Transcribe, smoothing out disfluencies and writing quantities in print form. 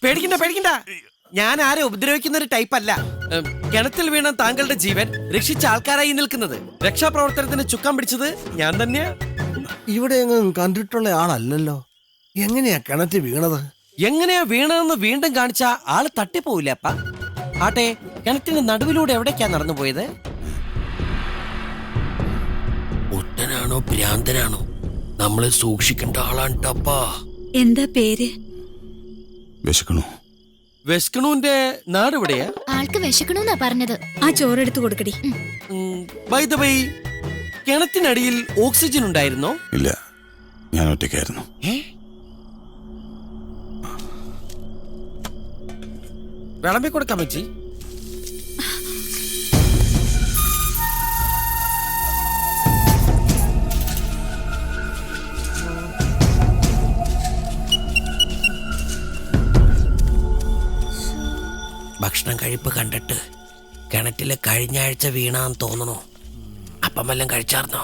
പേടിക്കണ്ട പേടിക്കണ്ട, ഞാൻ ആരെ ഉപദ്രവിക്കുന്ന ഒരു ടൈപ്പ് അല്ല. കിണറ്റിൽ വീണ താങ്കളുടെ ജീവൻ രക്ഷിച്ച ആൾക്കാരായി നിൽക്കുന്നത്. രക്ഷാപ്രവർത്തനത്തിന് ചുക്കാൻ പിടിച്ചത് ഞാൻ തന്നെയാ. ഇവിടെ എങ്ങും കണ്ടിട്ടുള്ള ആളല്ലല്ലോ. എങ്ങനെയാ കിണറ്റ് വീണത്? എങ്ങനെയാ വീണതെന്ന് വീണ്ടും കാണിച്ച ആള് തട്ടിപ്പോവില്ലേ അപ്പ? ആട്ടെ, കിണറ്റിന്റെ നടുവിലൂടെ എവിടേക്കാ നടന്നു പോയത്? ഒട്ടനാണോ ഭ്രാന്തനാണോ? നമ്മളെ സൂക്ഷിക്കേണ്ട ആളാണ് ടപ്പാ. എന്താ പേര്? വിശക്കണു. വെസ്കണുവിന്റെ നാട് എവിടെയാ? ആൾക്ക് വിശക്കണമെന്നാ പറഞ്ഞത്. ആ ചോറെടുത്ത് കൊടുക്കടി. ബൈ ദ ബൈ, കിണറ്റിനടിയിൽ ഓക്സിജൻ ഉണ്ടായിരുന്നോ? ഇല്ല, ഞാൻ ഒറ്റയ്ക്കായിരുന്നു. വിളമ്പി കൊടുക്കാൻ പറ്റി. ഭക്ഷണം കഴിപ്പ് കണ്ടിട്ട് കിണറ്റില് കഴിഞ്ഞ ആഴ്ച വീണാന്ന് തോന്നണോ? അപ്പം വല്ലതും കഴിച്ചാർന്നോ?